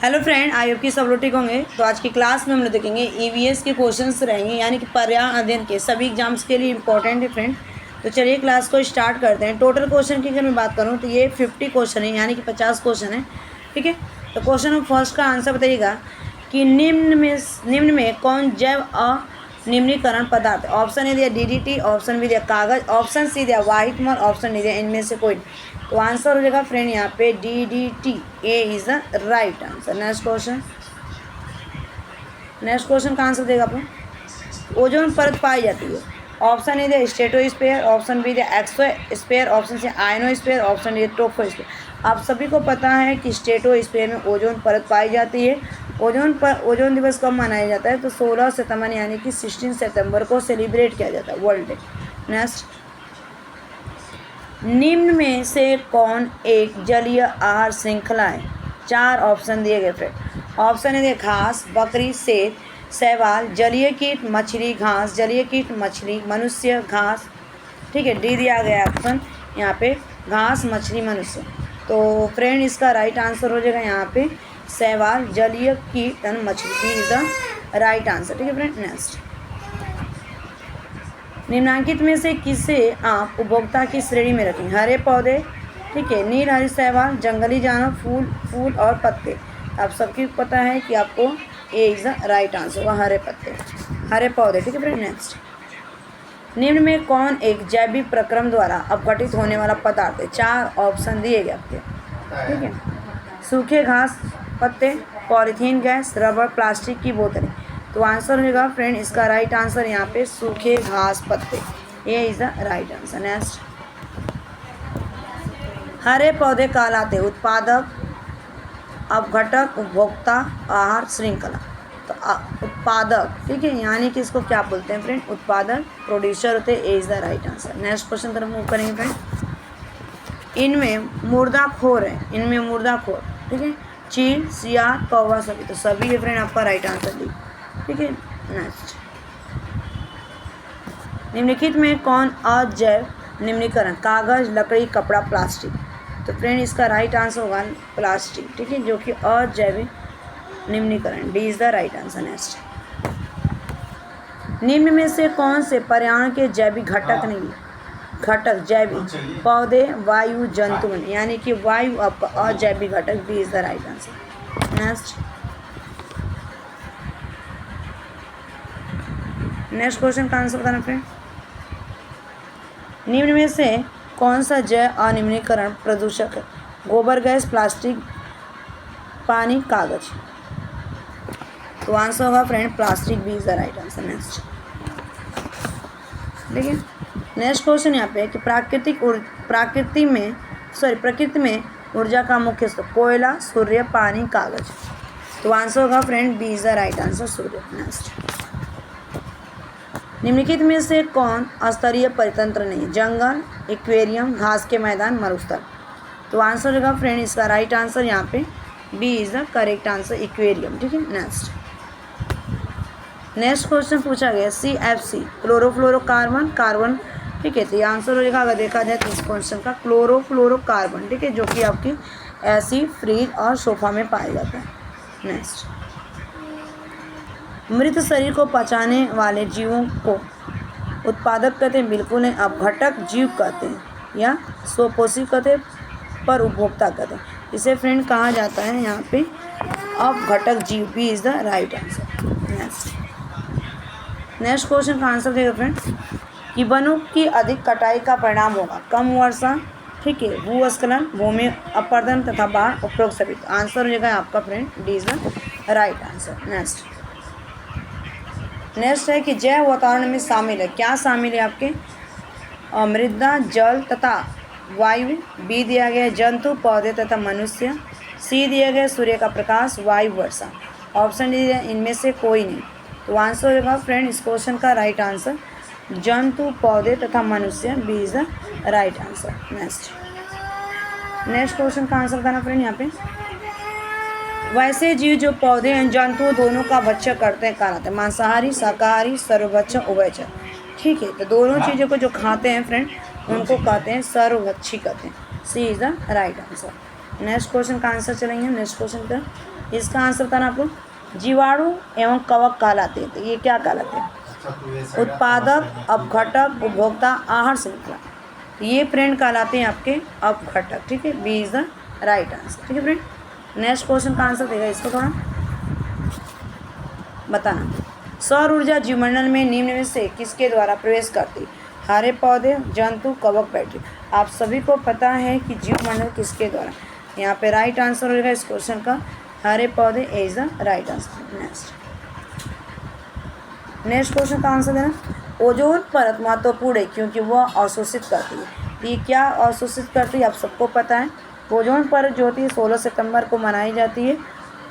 Hello friend, I hope कि सब लोग ठीक होंगे। तो आज की क्लास में हम लोग देखेंगे ईवीएस के क्वेश्चंस रहेंगे, यानी कि पर्यावरण अध्ययन के सभी एग्जाम्स के लिए इंपॉर्टेंट है फ्रेंड। तो चलिए क्लास को स्टार्ट करते हैं। टोटल क्वेश्चन की अगर मैं बात करूँ तो ये 50 क्वेश्चन है, यानी कि 50 क्वेश्चन है। ठीक है, तो क्वेश्चन में फर्स्ट का आंसर बताइएगा कि निम्न में कौन जैव निम्नीकरण पदार्थ। ऑप्शन ए दिया DDT, ऑप्शन बी दिया कागज, ऑप्शन सी दिया वाहित मल, ऑप्शन डी दिया इनमें से कोई। तो आंसर हो जाएगा फ्रेंड यहाँ पे DDT, A is the right answer. Next question का आंसर देगा अपन। ओजोन परत पाई जाती है। ऑप्शन ए दिया स्ट्रेटोस्फीयर, ऑप्शन बी दिया exosphere, option C ionosphere, option D troposphere. आप सभी को पता है कि स्ट्रेटोस्फीयर में ओजोन परत पाई जाती है। ओजोन दिवस कब मनाया जाता है? तो 16 सितंबर यानी कि 16 सितंबर को सेलिब्रेट किया जाता है, वर्ल्ड डे। नेक्स्ट, निम्न में से कौन एक जलीय आहार श्रृंखला है? 4 ऑप्शन दिए गए फ्रेंड। ऑप्शन ए घास, बकरी, शेर, शैवाल, जलीय कीट, मछली, घास, जलीय कीट, मछली, मनुष्य, घास। ठीक है, डी दिया गया ऑप्शन यहाँ पे घास, मछली, मनुष्य। तो फ्रेंड इसका राइट आंसर हो जाएगा यहाँ पे शैवाल, जलीय कीट एंड मछली, B is the right answer. ठीक है फ्रेंड। नेक्स्ट, निम्नलिखित में से किसे आप उपभोक्ता की श्रेणी में रखें? हरे पौधे, ठीक है, नील हरी शैवाल, जंगली जानवर, फूल और पत्ते। आप सबकी पता है कि आपको ए इज द राइट आंसर होगा, हरे पत्ते, हरे पौधे। ठीक है फ्रेंड। नेक्स्ट, निम्न में कौन एक जैविक प्रक्रम द्वारा अपघटित होने वाला पदार्थ है? 4 ऑप्शन दिए गए आपके। ठीक है, सूखे घास पत्ते, पॉलीथीन गैस, रबर, प्लास्टिक की बोतलें। तो आंसर होगा फ्रेंड इसका राइट आंसर यहाँ पे सूखे घास पत्ते, ये is the right answer. Next, हरे पौधे कहलाते उत्पादक, अपघटक, उपभोक्ता, आहार श्रृंखला। तो उत्पादक, ठीक है, यानी कि इसको क्या बोलते हैं फ्रेंड? उत्पादक, प्रोड्यूसर होते हैं, A is the right answer. Next question तरफ मूव करेंगे फ्रेंड। इनमें मुर्दाखोर है, इनमें मुर्दाखोर, ठीक है, चील, सियार, कौवा, सभी। तो सभी है फ्रेंड आपका राइट आंसर दी। ठीक है। नेक्स्ट, निम्नलिखित में कौन अजैव निम्नीकरण? कागज, लकड़ी, कपड़ा, प्लास्टिक। तो फ्रेंड इसका राइट आंसर होगा प्लास्टिक, ठीक है, जो कि अजैविक निम्नीकरण, D is the right answer. Next, निम्न में से कौन से पर्यावरण के जैविक घटक नहीं? घटक जैविक पौधे, वायु, जंतु, यानी कि वायु अजैविक घटक, B is the right answer. Next question का आंसर बताना फ्रेंड। निम्न में से कौन सा जैव अनिम्नीकरण प्रदूषक है? गोबर गैस, प्लास्टिक, पानी, कागज। तो आंसर होगा friend plastic, B is the right answer. Next, देखिए नेक्स्ट क्वेश्चन यहाँ पे कि प्रकृति में ऊर्जा का मुख्य स्रोत कोयला, सूर्य, पानी, कागज। तो आंसर होगा friend B is the right answer, सूर्य। नेक्स्ट, निम्नलिखित में से कौन अस्तरीय परितंत्र नहीं? जंगल, एक्वेरियम, घास के मैदान, मरुस्थल। तो आंसर होगा फ्रेंड इसका राइट आंसर यहाँ पे B is the correct answer, aquarium. ठीक है। नेक्स्ट क्वेश्चन पूछा गया CFC क्लोरोफ्लोरोकार्बन, कार्बन। ठीक है, तो ये आंसर हो जाएगा अगर देखा जाए तो इस क्वेश्चन का क्लोरोफ्लोरोकार्बन, ठीक है, जो कि आपकी एसी, फ्रिज और सोफा में पाया जाता है। नेक्स्ट, मृत शरीर को पचाने वाले जीवों को उत्पादक कहते हैं? बिल्कुल नहीं, अपघटक जीव कहते हैं या स्वपोषी कहते हैं, पर उपभोक्ता कहते हैं। इसे फ्रेंड कहा जाता है यहाँ पे अपघटक जीव, B is the right answer. Next question का आंसर देगा फ्रेंड कि वनों की अधिक कटाई का परिणाम होगा कम वर्षा, ठीक है, भूस्खलन, भूमि अपरदन तथा बाढ़, उपरोक्त सभी। तो आंसर हो जाएगा आपका friend D is the right answer. Next है कि जैव वातावरण में शामिल है, क्या शामिल है आपके? मृदा, जल तथा वायु। बी दिया गया जंतु, पौधे तथा मनुष्य। सी दिया गया सूर्य का प्रकाश, वायु, वर्षा। ऑप्शन डी इनमें से कोई नहीं। तो आंसर होगा फ्रेंड इस क्वेश्चन का राइट आंसर जंतु, पौधे तथा मनुष्य, B is the right answer. Next question का आंसर बताना फ्रेंड यहाँ पे। वैसे जीव जो पौधे एवं जंतु दोनों का भक्षण करते हैं कहलाते हैं मांसाहारी, शाकाहारी, सर्वभक्षक, उभयचर। ठीक है, तो दोनों चीज़ों को जो खाते हैं फ्रेंड उनको कहते हैं सर्वभक्षी कहते हैं, C is the right answer. Next question का आंसर चलेंगे। नेक्स्ट क्वेश्चन का इसका आंसर बताना आपको। जीवाणु एवं कवक कहलाते हैं, तो ये क्या कहलाते हैं? उत्पादक, अपघटक, उपभोक्ता, आहार श्रृंखला। ये फ्रेंड कहलाते हैं आपके अपघटक। ठीक है, B is the right answer. ठीक है फ्रेंड, नेक्स्ट क्वेश्चन का आंसर देगा, इसको थोड़ा बताना। सौर ऊर्जा जीवमंडल में निम्न में से किसके द्वारा प्रवेश करती? हरे पौधे, जंतु, कवक, बैटरी। आप सभी को पता है कि जीवमंडल किसके द्वारा। यहाँ पे राइट आंसर होगा इस क्वेश्चन का हरे पौधे is the right answer. Next question का आंसर देना। ओजोन परत महत्वपूर्ण है क्योंकि वह अवशोषित करती है। ये क्या अवशोषित करती है आप सबको पता है। ओजोन परत जो होती है 16 सितंबर को मनाई जाती है।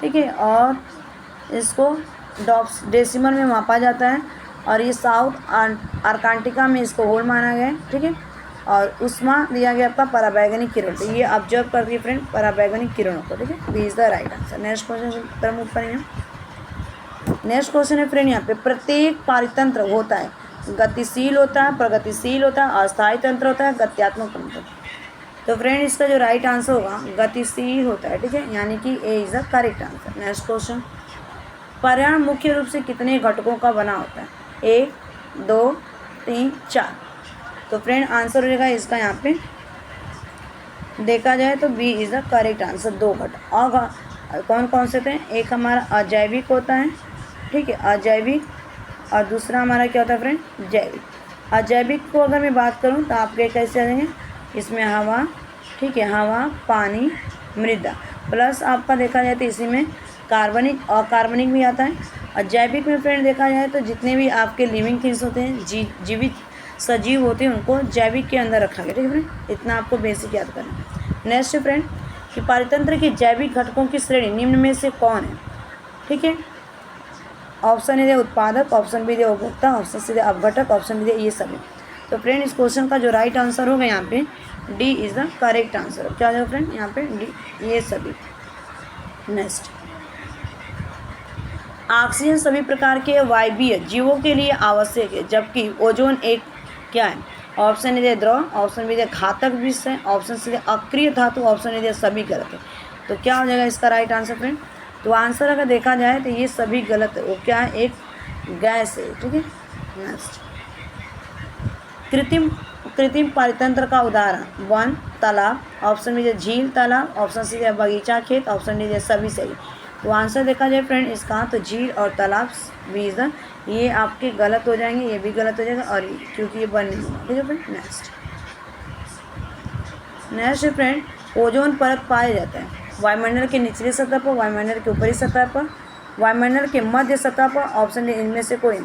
ठीक है, और इसको डेसिमल में मापा जाता है और ये साउथ अंटार्कटिका में इसको होल माना गया है। ठीक है, और उष्मा दिया गया आपका पराबैंगनी किरण, तो ये ऑब्जर्व करती है फ्रेंड पराबैंगनी किरणों को। ठीक है, B is the right answer. Next question तरफ ऊपर है। नेक्स्ट क्वेश्चन है फ्रेंड, यहाँ पे प्रत्येक पारितंत्र होता है गतिशील होता है, प्रगतिशील होता है, अस्थायी तंत्र होता है, गत्यात्मक तंत्र। तो फ्रेंड इसका जो राइट आंसर होगा गतिशील होता है। ठीक है, यानी कि A is the correct answer. Next question, पर्यावरण मुख्य रूप से कितने घटकों का बना होता है? 1, 2, 3, 4। तो फ्रेंड आंसर हो जाएगा इसका यहाँ पे देखा जाए तो B is the correct answer. 2 घटक। और कौन कौन से थे? एक हमारा अजैविक होता है। ठीक है, अजैविक, और दूसरा हमारा क्या होता है फ्रेंड? जैविक। अजैविक को अगर मैं बात करूँ तो आपके कैसे आ जाएंगे? इसमें हवा, ठीक है, हवा, पानी, मृदा, प्लस आपका देखा जाए तो इसी में कार्बनिक और कार्बनिक भी आता है। और जैविक में फ्रेंड देखा जाए तो जितने भी आपके लिविंग थिंग्स होते हैं, जीवित सजीव होते हैं, उनको जैविक के अंदर रखा गया। ठीक है फ्रेंड, इतना आपको बेसिक याद करना है। नेक्स्ट फ्रेंड कि पारितंत्र के जैविक घटकों की श्रेणी निम्न में से कौन है? ठीक है, ऑप्शन ए दे उत्पादक, ऑप्शन बी दे उपभोक्ता, ऑप्शन सी दे अपघटक, ऑप्शन डी दे ये सभी। तो फ्रेंड इस क्वेश्चन का जो राइट आंसर होगा यहाँ पे D is the correct answer. क्या होगा फ्रेंड यहाँ पे? डी, ये सभी। नेक्स्ट, ऑक्सीजन सभी प्रकार के वायवीय जीवों के लिए आवश्यक है, जबकि ओजोन एक क्या है? ऑप्शन ए दे द्रव, ऑप्शन बी दे घातक विष है, ऑप्शन सी दे अक्रिय धातु, ऑप्शन ए दे सभी गलत है। तो क्या हो जाएगा इसका राइट आंसर फ्रेंड? तो आंसर अगर देखा जाए तो ये सभी गलत है। वो क्या है? एक गैस है। ठीक है, नेक्स्ट, कृत्रिम पारितंत्र का उदाहरण? 1 तालाब, ऑप्शन बी दे झील तालाब, ऑप्शन सी दे बगीचा खेत, ऑप्शन डी दे सभी सही। तो आंसर देखा जाए फ्रेंड इसका तो झील और तालाब बीज ये आपके गलत हो जाएंगे, ये भी गलत हो जाएगा, और क्योंकि ये बन नहीं होगा। ठीक है फ्रेंड, नेक्स्ट फ्रेंड, ओजोन परत पाया जाता है वायुमंडल के निचली सतह पर, वायुमंडल के ऊपरी सतह पर, वायुमंडल के मध्य सतह पर, ऑप्शन डी इनमें से कोई।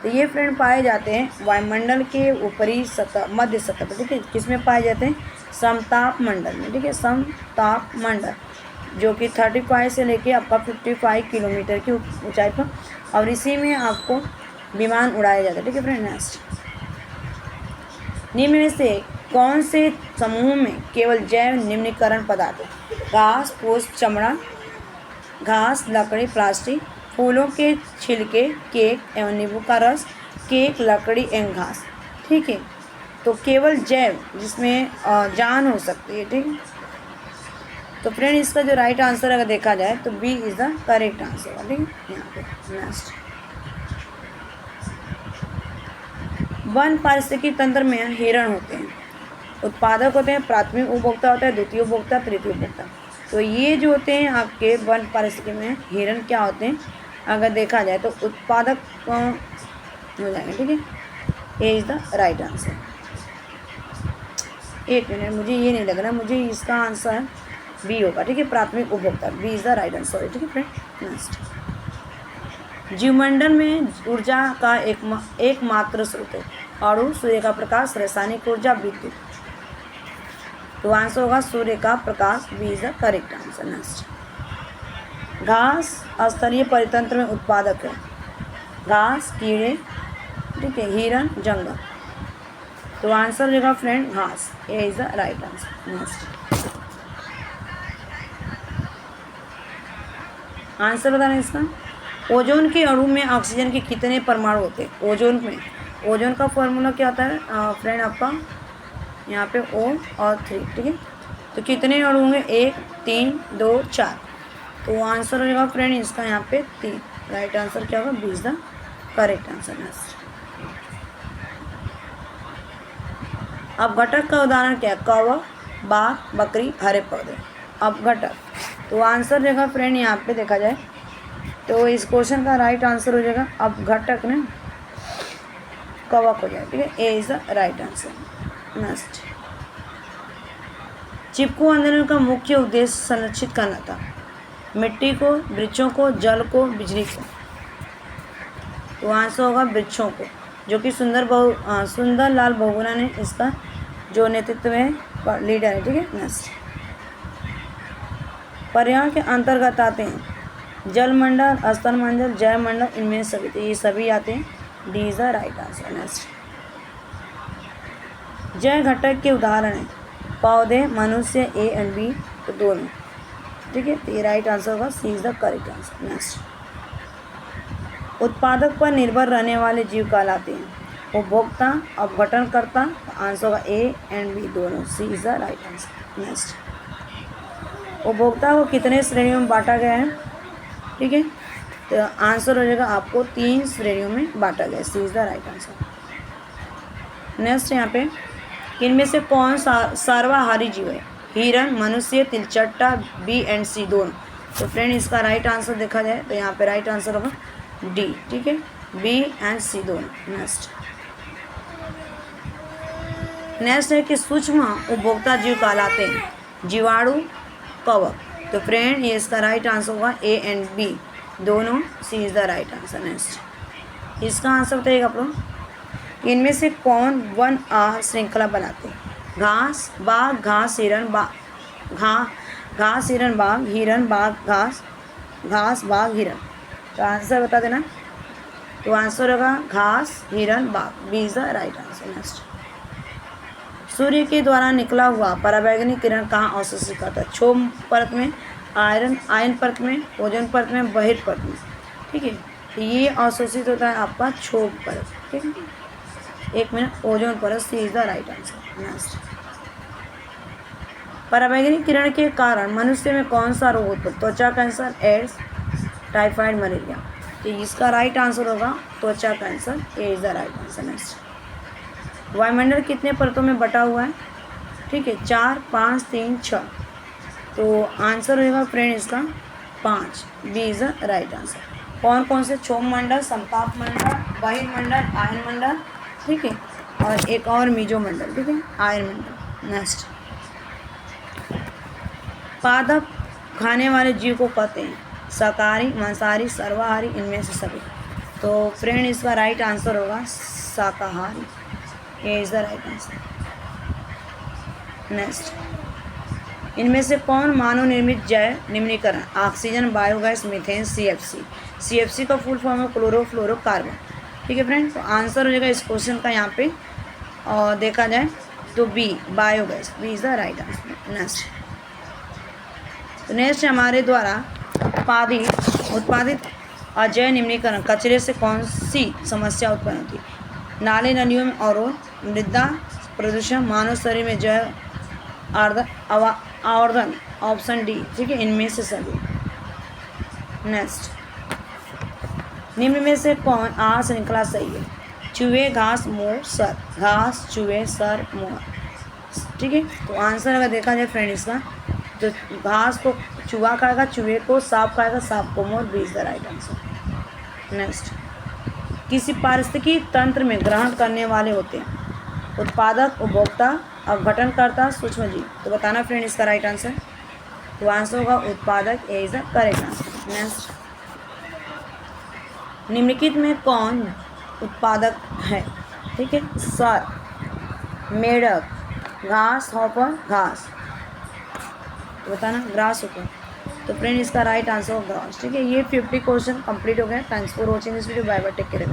तो ये फ्रेंड पाए जाते हैं वायुमंडल के ऊपरी सतह, मध्य सतह पर। ठीक है, किसमें पाए जाते हैं? समताप मंडल में। ठीक है, समताप मंडल जो कि 35 से लेके आपका 55 किलोमीटर की ऊंचाई पर, और इसी में आपको विमान उड़ाया जाता है। ठीक है फ्रेंड, नेक्स्ट, निम्न में से कौन से समूह में केवल जैव निम्नीकरण पदार्थ है? घास, पुष्प, चमड़ा, घास, लकड़ी, प्लास्टिक, फूलों के छिलके, केक एवं नींबू का रस, केक, लकड़ी एवं घास। ठीक है, तो केवल जैव जिसमें जान हो सकती है। ठीक है, तो फ्रेंड इसका जो राइट आंसर अगर देखा जाए तो B is the correct answer. ठीक है, यहाँ पे नेक्स्ट, वन पारिस्थितिकी तंत्र में हिरण होते हैं, उत्पादक होते हैं, प्राथमिक उपभोक्ता होता है, द्वितीय उपभोक्ता, तृतीय उपभोक्ता। तो ये जो होते हैं आपके वन पारिस्थितिकी में हिरण क्या होते हैं अगर देखा जाए तो उत्पादक हो जाएंगे। ठीक है, A is the right answer. एक मिनट, मुझे ये नहीं लग रहा, मुझे इसका आंसर बी होगा। ठीक है, प्राथमिक उपभोक्ता, B is the right answer. ठीक है फ्रेंड, नेक्स्ट, जीवमंडल में ऊर्जा का एकमात्र स्रोत है? अणु, सूर्य का प्रकाश, रासायनिक ऊर्जा, विद्युत। तो आंसर होगा सूर्य का प्रकाश, B is the correct answer. Next, घास स्तरीय परितंत्र में उत्पादक है? घास, कीड़े, ठीक है, हिरण, जंगल। तो आंसर होगा फ्रेंड घास, A is the right answer. Next, answer बताना इसका। ओजोन के अणु में ऑक्सीजन के कितने परमाणु होते हैं? ओजोन में, ओजोन का फॉर्मूला क्या होता है फ्रेंड आपका यहाँ पे O और 3। ठीक है, तो कितने और होंगे 1 3 2 4, तो आंसर हो जाएगा फ्रेंड इसका यहाँ पे 3। राइट आंसर क्या होगा, B is the correct answer. Next, अब घटक का उदाहरण क्या है, कौवा, बाघ, बकरी, हरे पौधे। अब घटक, तो आंसर रहेगा फ्रेंड यहाँ पे देखा जाए तो इस क्वेश्चन का राइट आंसर हो जाएगा अब घटक ना कवक हो जाए, ठीक है, A is the right answer. Next, Chipko आंदोलन का मुख्य उद्देश्य संरक्षित करना था, मिट्टी को, वृक्षों को, जल को, बिजली को। तो आंसर होगा वृक्षों को, जो कि सुंदर लाल बहुगुणा ने इसका जो नेतृत्व है लीडर है, ठीक है। नेक्स्ट, पर्यावरण के अंतर्गत आते हैं जलमंडल, स्थलमंडल, जयमंडल, इनमें सभी, तो ये सभी आते हैं, D is the right answer. Next, जय घटक के उदाहरण हैं पौधे, मनुष्य, ए एंड बी, तो दोनों, ठीक है, तो ये राइट आंसर होगा, C is the correct answer. Next, उत्पादक पर निर्भर रहने वाले जीव कहलाते हैं उपभोक्ता, अपघटनकर्ता, आंसर होगा ए एंड बी दोनों, C is the right answer. Next, उपभोक्ता को कितने श्रेणियों में बांटा गया है, ठीक है, तो आंसर हो जाएगा आपको 3 श्रेणियों में बांटा गया, C is the right answer. Next, यहाँ पे इनमें से कौन सा सर्वाहारी जीव है, हिरन, मनुष्य, तिलचट्टा, बी एंड सी दोनों। तो फ्रेंड इसका राइट आंसर देखा जाए तो यहाँ पे राइट आंसर होगा डी, ठीक है, बी एंड सी दोनों। नेक्स्ट है कि सूक्ष्म उपभोक्ता जीव कहलाते हैं जीवाणु, कवक। तो फ्रेंड ये इसका राइट आंसर होगा ए एंड बी दोनों, C is the right answer. Next, इसका आंसर बताइएगा आप लोग, इनमें से कौन 1A श्रृंखला बनाते हैं, घास, बाघ, घास, हिरन, बाघ, घास, हिरन, बाघ, हिरन, बाघ, घास, घास, बाघ, हिरन। तो आंसर बता देना, तो आंसर होगा घास, हिरन, बाघ, B is the right answer. Next, सूर्य के द्वारा निकला हुआ पराबैंगनी किरण कहाँ अवशोषित करता है, क्षोभ परत में, आयन परत में, ओजोन परत में, बहिर्परत में, ठीक है, तो ये अवशोषित होता है आपका क्षोभ परत, ठीक है, 1 मिनट, ओजोन परत, C is the right answer. Next, पराबैंगनी किरण के कारण मनुष्य में कौन सा रोग होता है, त्वचा कैंसर, एड्स, टाइफाइड, मलेरिया। तो इसका राइट आंसर होगा त्वचा cancer, A is the right answer. Next, वायुमंडल कितने परतों में बटा हुआ है, ठीक है, 4, 5, 3, 6। तो आंसर होगा फ्रेंड इसका 5, B is the right answer. कौन कौन से, क्षोभ मंडल, समताप मंडल, बहिर्मंडल, आयन मंडल, ठीक है, और एक और मीजो मंडल, ठीक है, आयन मंडल। नेक्स्ट, पादप खाने वाले जीव को कहते हैं शाकाहारी, मांसाहारी, सर्वाहारी, इनमें से सभी। तो फ्रेंड इसका राइट आंसर होगा शाकाहारी, A is the right answer. Next, इनमें से कौन मानव निर्मित जैव निम्नीकरण, oxygen, biogas, methane, CFC. CFC का फुल फॉर्म है क्लोरोफ्लोरोकार्बन, ठीक है फ्रेंड। तो आंसर हो जाएगा इस क्वेश्चन का यहाँ पे और देखा जाए तो B, biogas, B is the right answer. Next, तो नेक्स्ट हमारे द्वारा उत्पादित अजैव निम्नीकरण कचरे से कौन सी समस्या उत्पन्न होती है, नाले नदियों में अवरोध, मृदा प्रदूषण, मानव शरीर में जैव आवर्धन, ऑप्शन डी, ठीक है, इनमें से सभी। नेक्स्ट, निम्न में से कौन आ श्रृंखला सही है, चूहे, घास, मोर, सर, घास, चूहे, सर, मोर, ठीक है। तो आंसर अगर देखा जाए फ्रेंड इसका, तो घास को चूहा खाएगा, चूहे को सांप खाएगा, सांप को मोर, B is the right answer. Next, किसी पारिस्थितिकी तंत्र में ग्रहण करने वाले होते हैं उत्पादक, उपभोक्ता, अपघटनकर्ता, सूक्ष्मजीव। तो बताना फ्रेंड इसका राइट आंसर, तो आंसर होगा उत्पादक, A is the correct answer. Next, निम्नलिखित में कौन उत्पादक है, ठीक है, सर, मेढक, घास हॉपर, घास। तो बताना ग्रास हॉपर। तो फ्रेंड इसका राइट आंसर होगा ग्रास, ठीक है। ये 50 क्वेश्चन कंप्लीट हो गया। Thanks for watching this video, bye bye, take care.